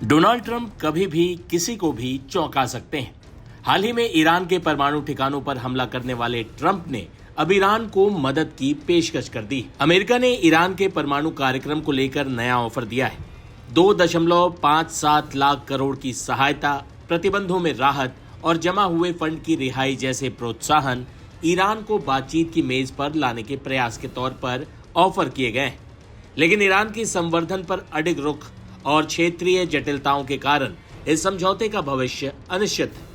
Donald Trump कभी भी किसी को भी चौंका सकते हैं। हाल ही में ईरान के परमाणु ठिकानों पर हमला करने वाले ट्रंप ने अब ईरान को मदद की पेशकश कर दी। अमेरिका ने ईरान के परमाणु कार्यक्रम को लेकर नया ऑफर दिया है। 2.57 लाख करोड़ की सहायता, प्रतिबंधों में राहत और जमा हुए फंड की रिहाई जैसे प्रोत्साहन ईरान को बातचीत की मेज पर लाने के प्रयास के तौर पर ऑफर किए गए हैं। लेकिन ईरान की संवर्धन पर अडिग रुख और क्षेत्रीय जटिलताओं के कारण इस समझौते का भविष्य अनिश्चित है।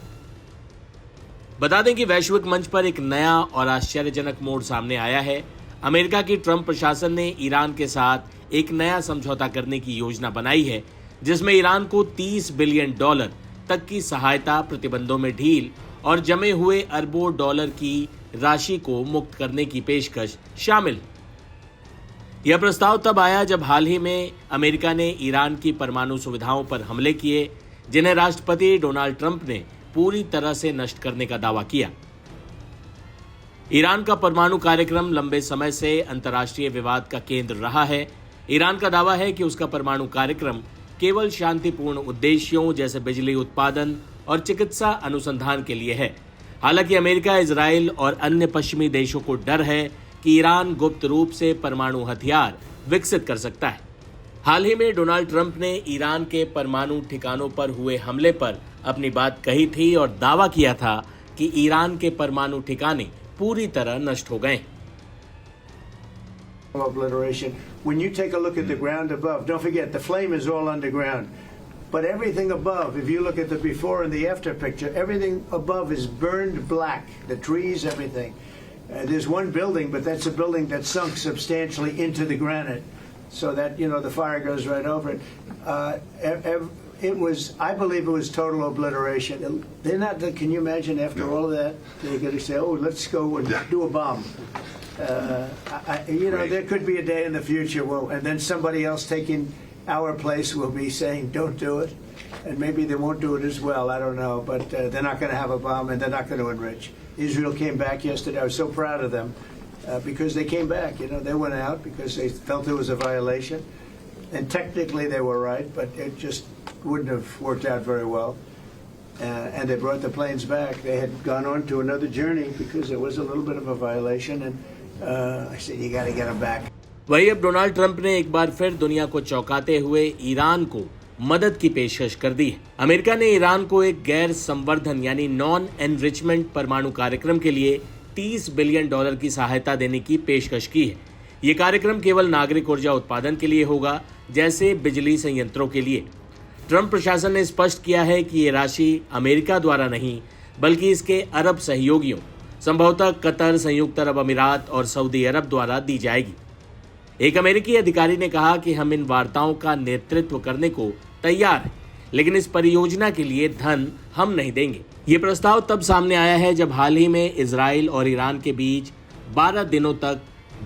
बता दें कि वैश्विक मंच पर एक नया और आश्चर्यजनक मोड़ सामने आया है। अमेरिका की ट्रंप प्रशासन ने ईरान के साथ एक नया समझौता करने की योजना बनाई है, जिसमें ईरान को $30 बिलियन तक की सहायता, प्रतिबंधों में ढील और जमे हुए अरबों डॉलर की राशि को मुक्त करने की पेशकश शामिल है। यह प्रस्ताव तब आया जब हाल ही में अमेरिका ने ईरान की परमाणु सुविधाओं पर हमले किए, जिन्हें राष्ट्रपति डोनाल्ड ट्रंप ने पूरी तरह से नष्ट करने का दावा किया। ईरान का परमाणु कार्यक्रम लंबे समय से अंतर्राष्ट्रीय विवाद का केंद्र रहा है। ईरान का दावा है कि उसका परमाणु कार्यक्रम केवल शांतिपूर्ण उद्देश्यों जैसे बिजली उत्पादन और चिकित्सा अनुसंधान के लिए है। हालांकि अमेरिका, इजराइल और अन्य पश्चिमी देशों को डर है कि ईरान गुप्त रूप से परमाणु हथियार विकसित कर सकता है। हाल ही में डोनाल्ड ट्रंप ने ईरान के परमाणु ठिकानों पर हुए हमले पर अपनी बात कही थी और दावा किया था कि ईरान के परमाणु ठिकाने पूरी तरह नष्ट हो गए। Obliteration. When you take a look at the ground above, don't forget the flame is all underground. But everything above, if you look at the before and the after picture, everything above is burned black. The trees, everything. There's one building, but that's a building that sunk substantially into the granite, so that the fire goes right over it. It was, I believe, it was total obliteration. They're not. Can you imagine after all of that, they're going to say, "Oh, let's go and do a bomb." There could be a day in the future, and then somebody else taking our place will be saying, "Don't do it," and maybe they won't do it as well. I don't know, but they're not going to have a bomb, and they're not going to enrich. Israel came back yesterday. I was so proud of them because they came back. They went out because they felt it was a violation, and technically they were right, but it just wouldn't have worked out very well. And they brought the planes back. They had gone on to another journey because there was a little bit of a violation, and I said, "You got to get them back." वही अब Donald Trump ने एक बार फिर दुनिया को चौंकाते हुए Iran को मदद की पेशकश कर दी है। अमेरिका ने ईरान को एक गैर संवर्धन यानी नॉन एनरिचमेंट परमाणु कार्यक्रम के लिए $30 बिलियन की सहायता देने की पेशकश की है। ये कार्यक्रम केवल नागरिक ऊर्जा उत्पादन के लिए होगा, जैसे बिजली संयंत्रों के लिए। ट्रंप प्रशासन ने स्पष्ट किया है कि ये राशि अमेरिका द्वारा नहीं, बल्कि इसके अरब सहयोगियों, संभवतः कतर, संयुक्त अरब अमीरात और सऊदी अरब द्वारा दी जाएगी। एक अमेरिकी अधिकारी ने कहा कि हम इन वार्ताओं का नेतृत्व करने को तैयार हैं, लेकिन इस परियोजना के लिए धन हम नहीं देंगे। ये प्रस्ताव तब सामने आया है जब हाल ही में इजराइल और ईरान के बीच 12 दिनों तक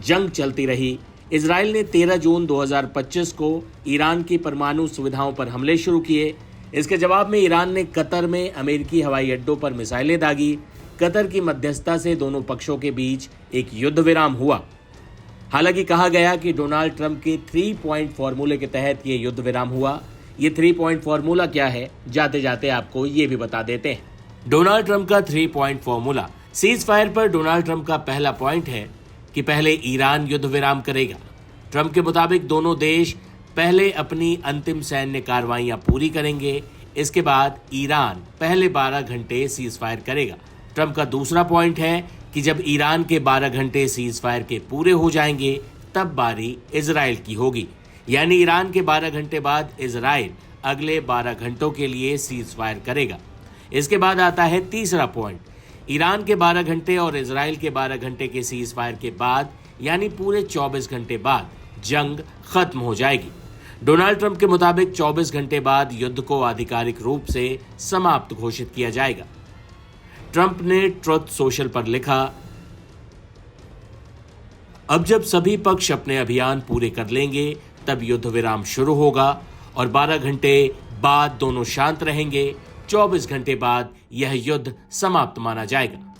जंग चलती रही। इजराइल ने 13 जून 2025 को ईरान की परमाणु सुविधाओं पर हमले शुरू किए। इसके जवाब में ईरान ने कतर में अमेरिकी हवाई अड्डों पर मिसाइलें दागी। कतर की मध्यस्थता से दोनों पक्षों के बीच एक युद्ध विराम हुआ। हालांकि कहा गया कि डोनाल्ड ट्रंप के 3 पॉइंट फॉर्मूले के तहत ये युद्ध विराम हुआ। ये 3 पॉइंट फॉर्मूला क्या है, जाते जाते आपको ये भी बता देते हैं। डोनाल्ड ट्रंप का 3 पॉइंट फॉर्मूला। सीज फायर पर डोनाल्ड ट्रंप का पहला पॉइंट है कि पहले ईरान युद्ध विराम करेगा। ट्रंप के मुताबिक दोनों देश पहले अपनी अंतिम सैन्य कार्रवाइयां पूरी करेंगे, इसके बाद ईरान पहले 12 घंटे सीज फायर करेगा। ट्रंप का दूसरा पॉइंट है कि जब ईरान के 12 घंटे सीज फायर के पूरे हो जाएंगे, तब बारी इजराइल की होगी। यानी ईरान के 12 घंटे बाद इजराइल अगले 12 घंटों के लिए सीज फायर करेगा। इसके बाद आता है तीसरा पॉइंट। ईरान के 12 घंटे और इजराइल के 12 घंटे के सीज फायर के बाद, यानी पूरे 24 घंटे बाद जंग खत्म हो जाएगी। डोनाल्ड ट्रंप के मुताबिक 24 घंटे बाद युद्ध को आधिकारिक रूप से समाप्त घोषित किया जाएगा। ट्रंप ने ट्रुथ सोशल पर लिखा, अब जब सभी पक्ष अपने अभियान पूरे कर लेंगे, तब युद्ध विराम शुरू होगा और 12 घंटे बाद दोनों शांत रहेंगे। 24 घंटे बाद यह युद्ध समाप्त माना जाएगा।